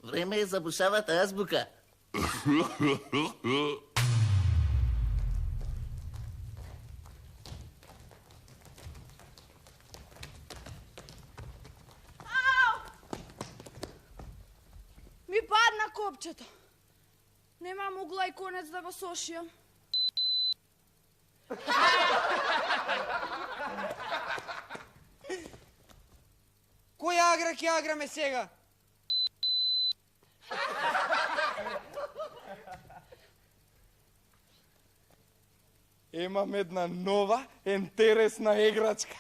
Време е за бушавата азбука. Ми падна копчето. Немам угла и конец да го сошијам. Кој агра ќе аграме сега? Имам една нова, интересна играчка.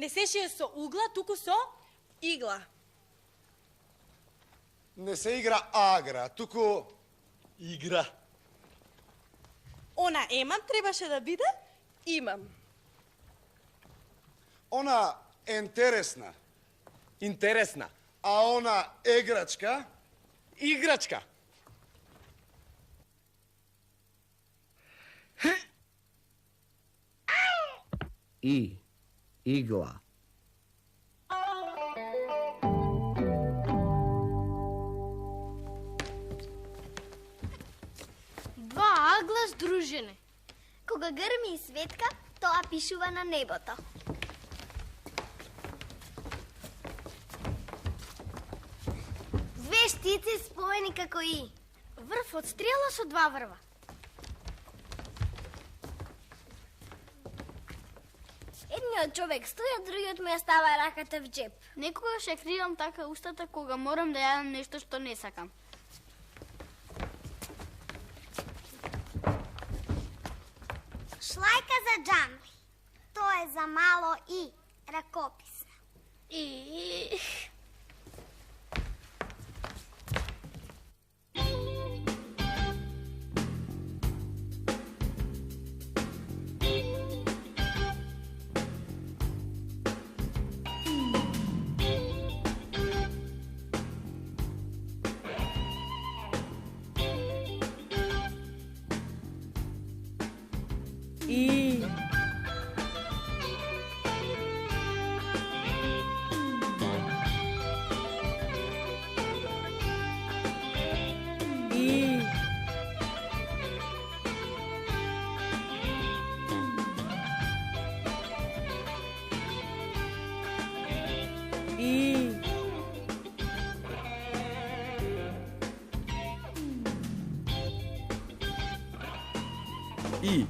Не се шие со угла, туку со игла. Не се игра агра, туку игра. Она емам требаше да биде имам. Она интересна, Интересна. а она играчка, Играчка. Игла. Два агла здружени. Кога грми и светка, тоа пишува на небото. Две штици споени како и. Врв од стрела со два врва. Едниот човек стои, а другиот му ја става раката в джеп. Некогаш ја кривам така устата кога морам да јадам нешто што не сакам. Шлајка за джамби. Тоа е за мало и ракописно. И И. И.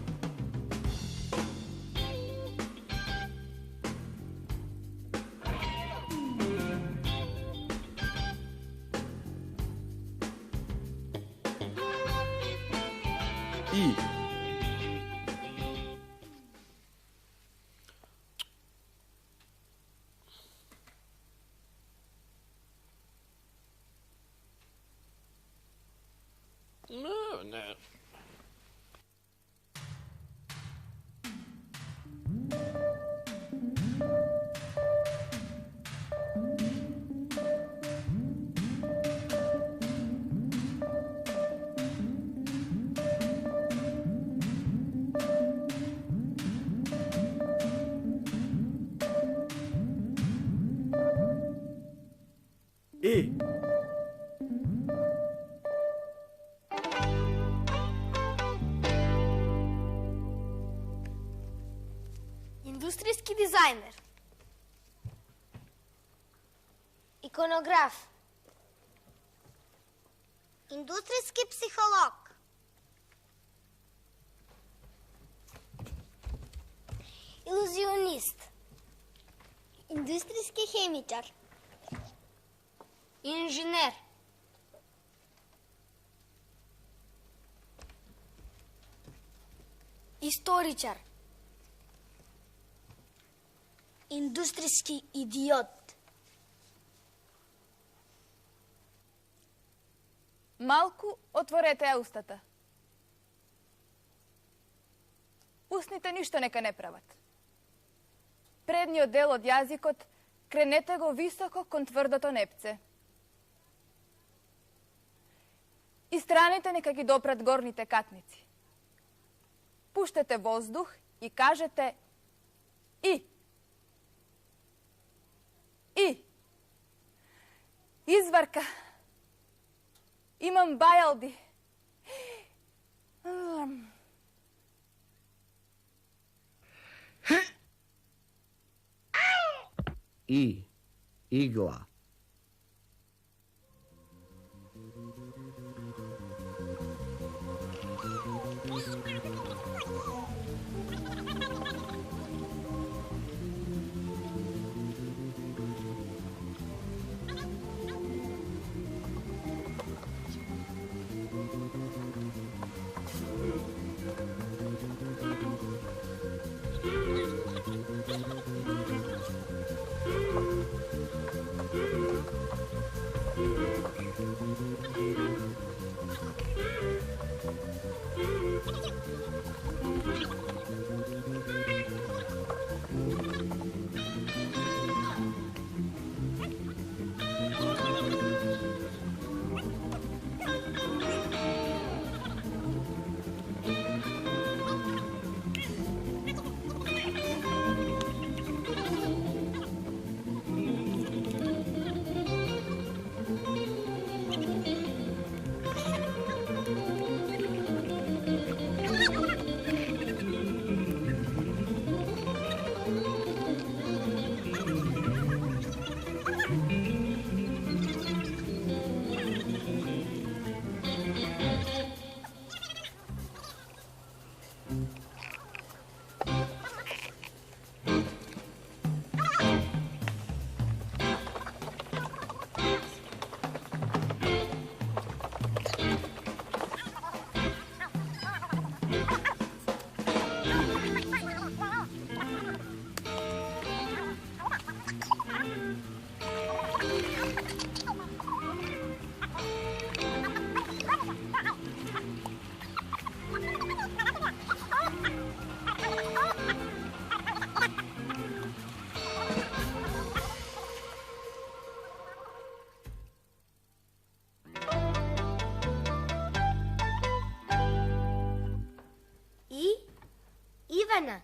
Не. I. Industrijski dizajner. Ikonograf. Industrijski psiholog. Iluzionist. Industrijski hemičar. Inžener. Istoričar. Industrijski idiot. Малку отворете ја устата. Устните ништо нека не прават. Предниот дел од јазикот кренете го високо кон тврдото непце. И страните нека ги допрат горните катници. Пуштете воздух и кажете и. И. Изварка. Имам бајалди. I. Igla. Ивана.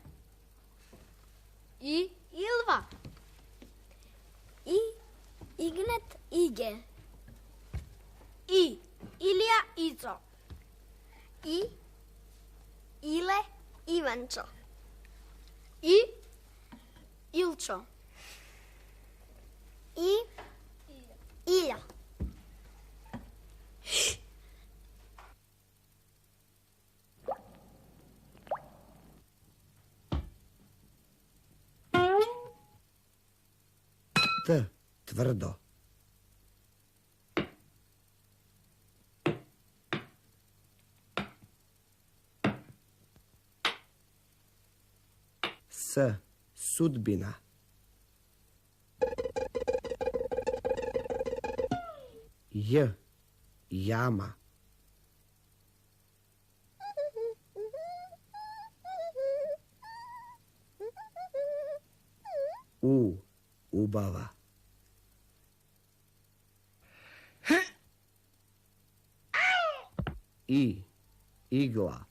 И Илва. И Игнат Иге. И Илија Ицо. И Иле Иванчо. И Илчо. И Илја. Т. Тврдо. С. Судбина. J. Jama. U. Ubava. I. Igla.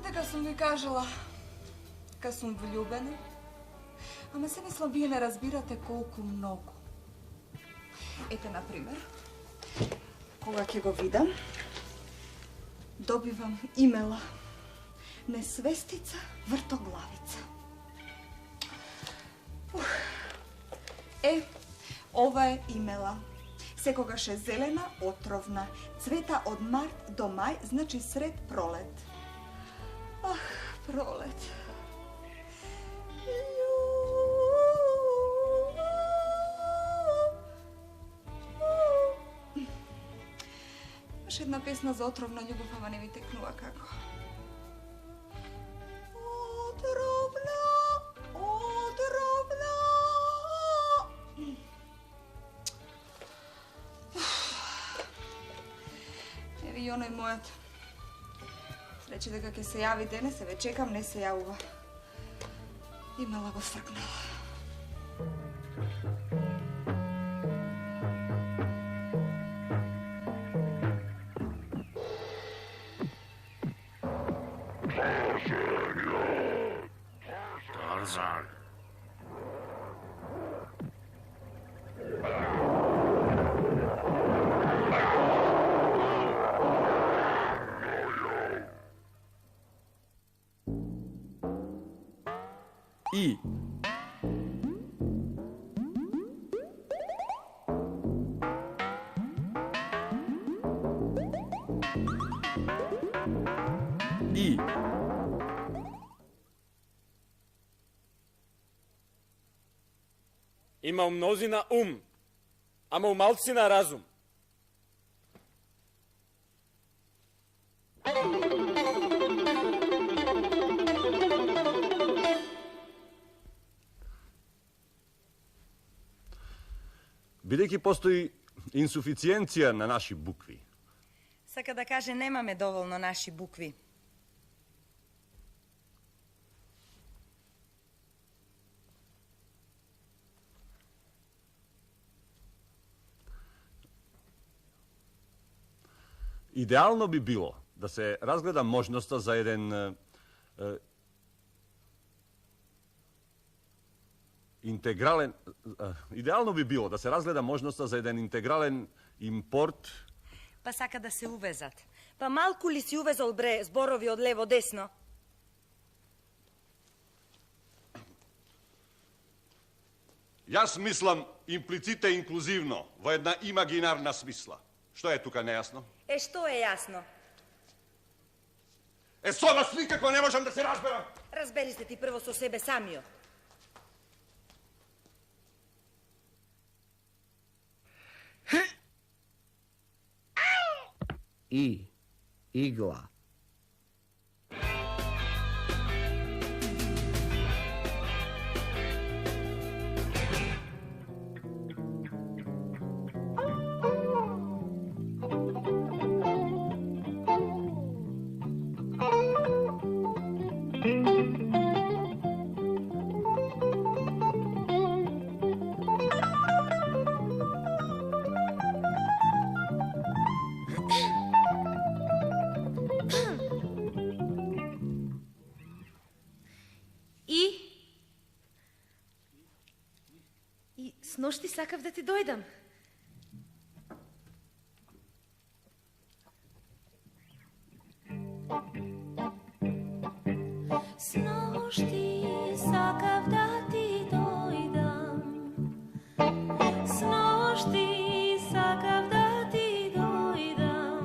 Дека сум ви кажала, ка сум влюбена, ама се мислам вие не разбирате колку многу. Ете, например, кога ќе го видам, добивам имела несвестица вртоглавица. Ова е имела. Секогаш е зелена, отровна, цвета од март до мај, значи сред пролет. Ах, пролет. Имаш една песна за отровна љубов, ама не ми текнува како. Отровна, отровна. Еви и оној мојот. Рече дека ќе се јави денес, се ве чекам, не се јавува. Имала го сркнала. Тарзан. И. И. Има мнозина ум, ама у малцина разум. Бидејќи постои инсуфициенција на наши букви. Сака да каже немаме доволно наши букви. Идеално би било да се разгледа можноста за еден интегрален, идеално би било да се разгледа можноста за еден интегрален импорт. Па сака да се увезат. Па малку ли си увезал, бре, зборови од лево-десно? Јас мислам имплиците инклузивно, во една имагинарна смисла. Што е тука нејасно? Што е јасно? Со вас никако не можам да се разберам. Разбери се ти прво со себе самиот. I. Igla. И снощи сакав да ти дојдам. Снощи сакав да ти дојдам. Снощи сакав да ти дојдам.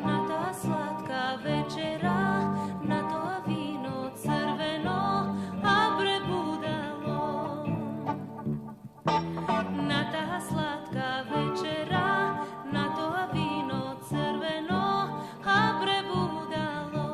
На таа сладка вечера, на тоа вино црвено, а пребудало. На таа сладка вечера, на тоа вино црвено, а пребудало.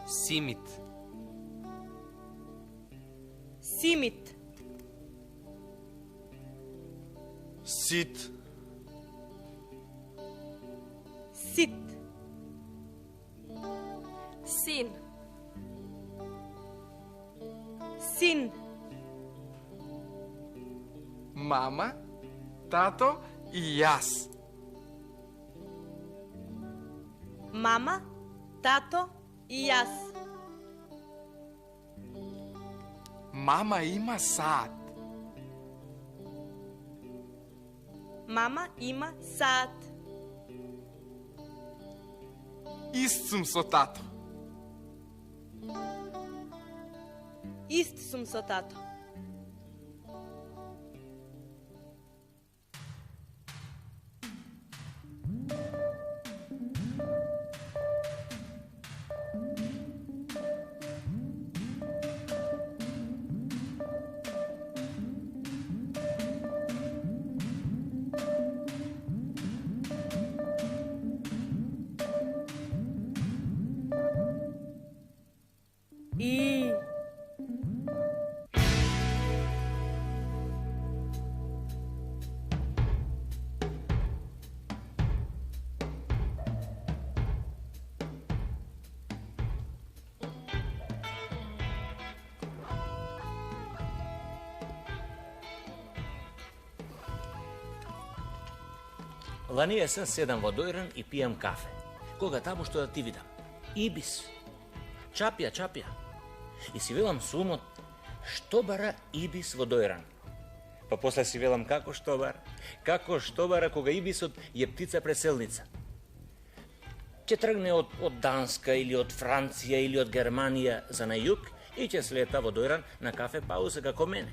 Симит. Симит. Сит. Сит. Син. Син. Мама, тато и јас. Мама, тато и јас. Мама има саат. Мама има саат. Ист сум со тато. Ист сум со тато. И. Лани есен седам во дојран и пијам кафе. Кога таму што да ти видам? Ибис. Чапја, чапја. И си велам со умот, што бара ибис во дојран? Па после си велам како што бара кога ибисот е птица преселница. Ќе тргне од Данска или од Франција или од Германија за на југ и ќе слета во дојран на кафе паузе како мене.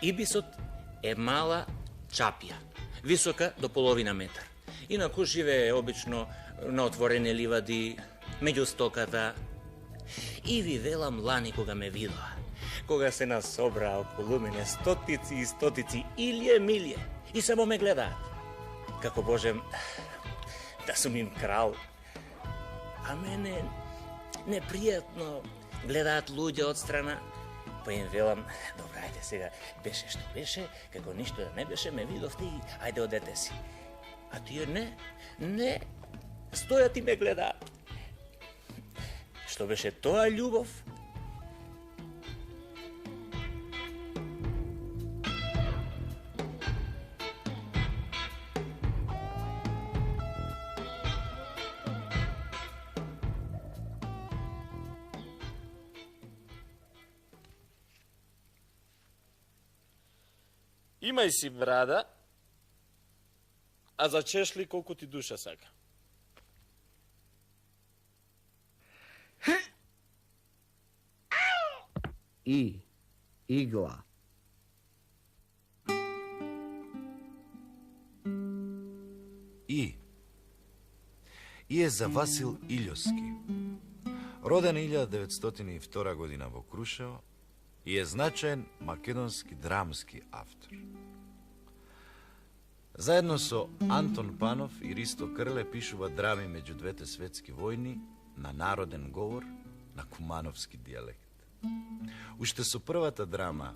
Ибисот е мала чапја, висока до половина метар. Инаку живее обично на отворени ливади, меѓу стоката. И ви велам лани кога ме видоа, кога се насобра околу мене стотици и стотици илје милје и само ме гледаат. Како Божем, да сум им крал. А мене непријатно гледаат луѓе од страна. Па им велам, добра, ајде сега, беше што беше, како ништо да не беше, ме видовте и ајде одете си. А тие не, стојат и ме гледаат. Што беше тоа љубов? Имај си брада, а за чешли колку ти душа сака. И. Игла. И е за Васил Илјовски. Роден 1902 година во Крушево и е значаен македонски драмски автор. Заедно со Антон Панов и Ристо Крле пишува драми меѓу двете светски војни на народен говор на кумановски дијалект. Уште со првата драма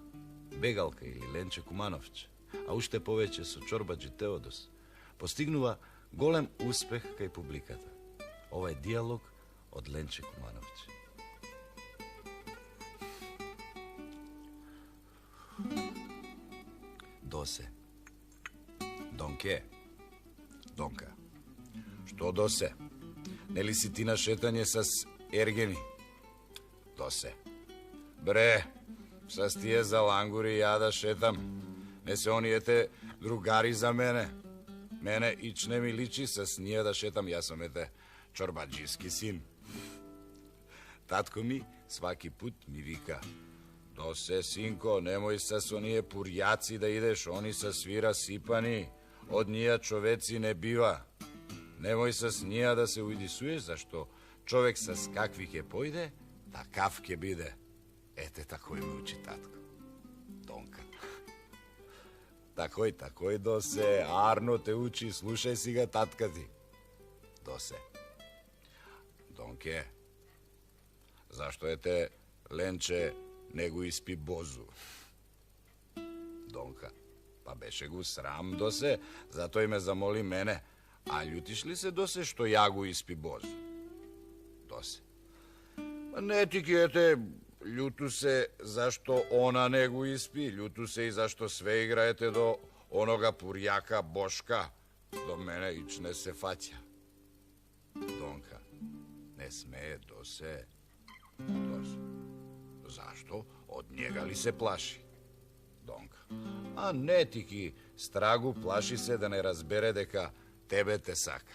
Бегалка или Ленче Кумановче, а уште повеќе со Чорбаджи Теодос, постигнува голем успех кај публиката. Ова е дијалог од Ленче Кумановче. Досе. Донке. Донка. Што досе? Нели си ти на шетање с ергени? Досе. Бре, с тие за лангури ја да шетам. Не се ониете другари за мене. Мене ич не ми личи с ние да шетам, јас сум ете чорбаджиски син. Татко ми сваки пут ми вика: досе, синко, немој се со оние пурјаци да идеш, они се свира сипани, од нија човеци не бива. Немој се с нија да се уидисуеш, зашто човек с какви ќе појде, такав ќе биде. Ете, такој ме учи татко. Донка. Такој, досе, арно те учи, слушај си га татка ти. Досе. Донке, зашто ете Ленче не го испи бозу? Донка, па беше го срам, досе, затоа и ме замоли мене. А љутиш ли се, досе, што ја го испи бозу? Досе. Не ти ки ете, љуту се зашто она не го испи, љуту се и зашто све играете до онога пурјака Бошка. До мене ич не се фаќа. Донка, не смее, досе. Досе. Зашто? Од njega ли се плаши? Донка. А не ти ки страгу плаши се да не разбере дека тебе те сака.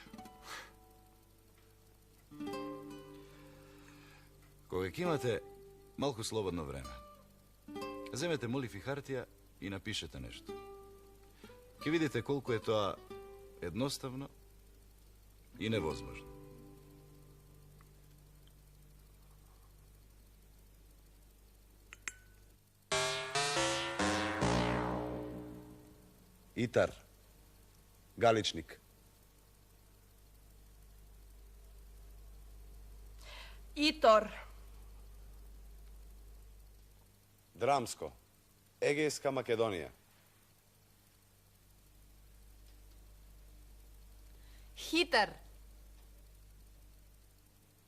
Кога ќе имате малку слободно време, земете молив и хартија и напишете нешто. Ќе видите колку е тоа едноставно и невозможно. Итар. Галичник. Итор. Драмско. Егејска Македонија. Хитар.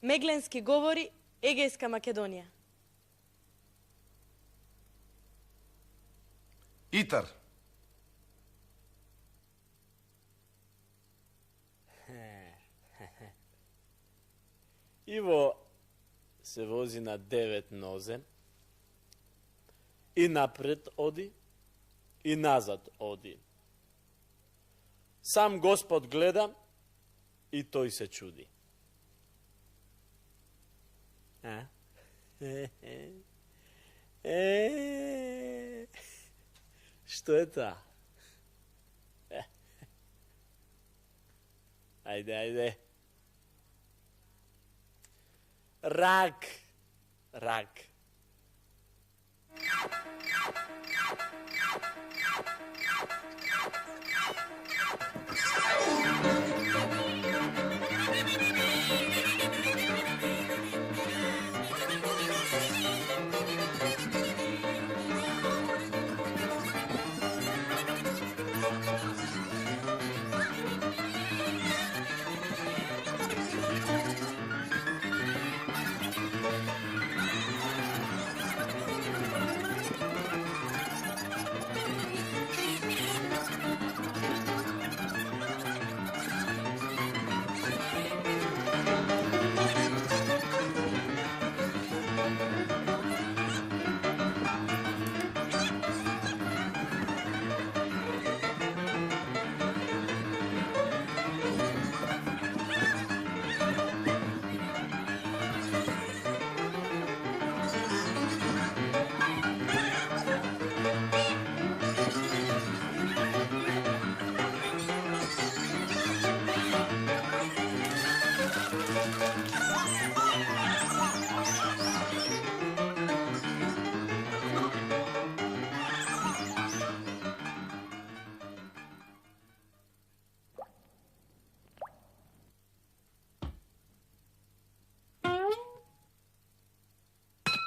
Мегленски говори Егејска Македонија. Итар. Иво се вози на 9 нозе и напред оди и назад оди. Сам Господ гледа и тој се чуди. Што е тоа? Ajde, ajde. Rak. Rak.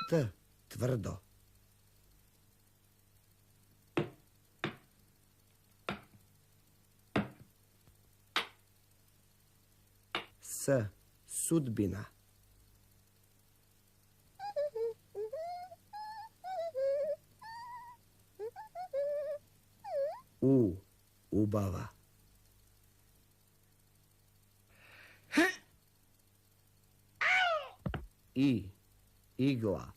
T, tvrdo. S, sudbina. U, ubava. I, igla.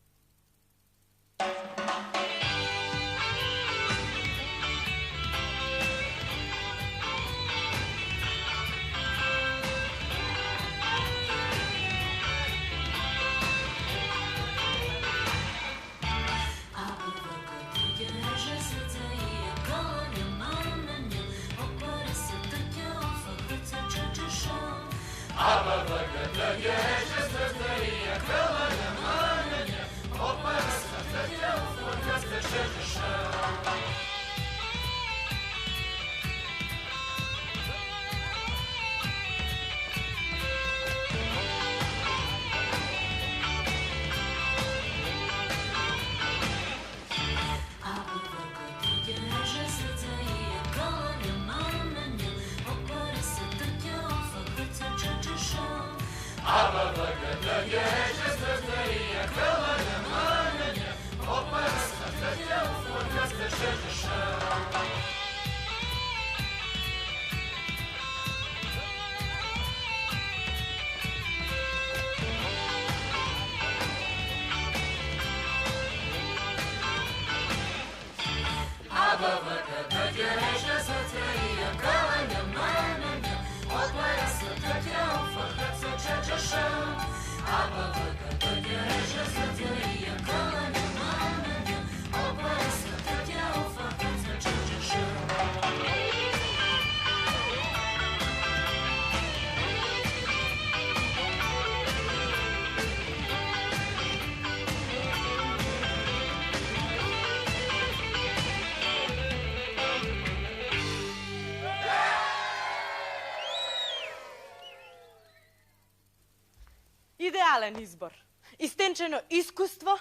Idealan izbor. Istenčeno iskustvo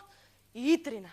i itrina.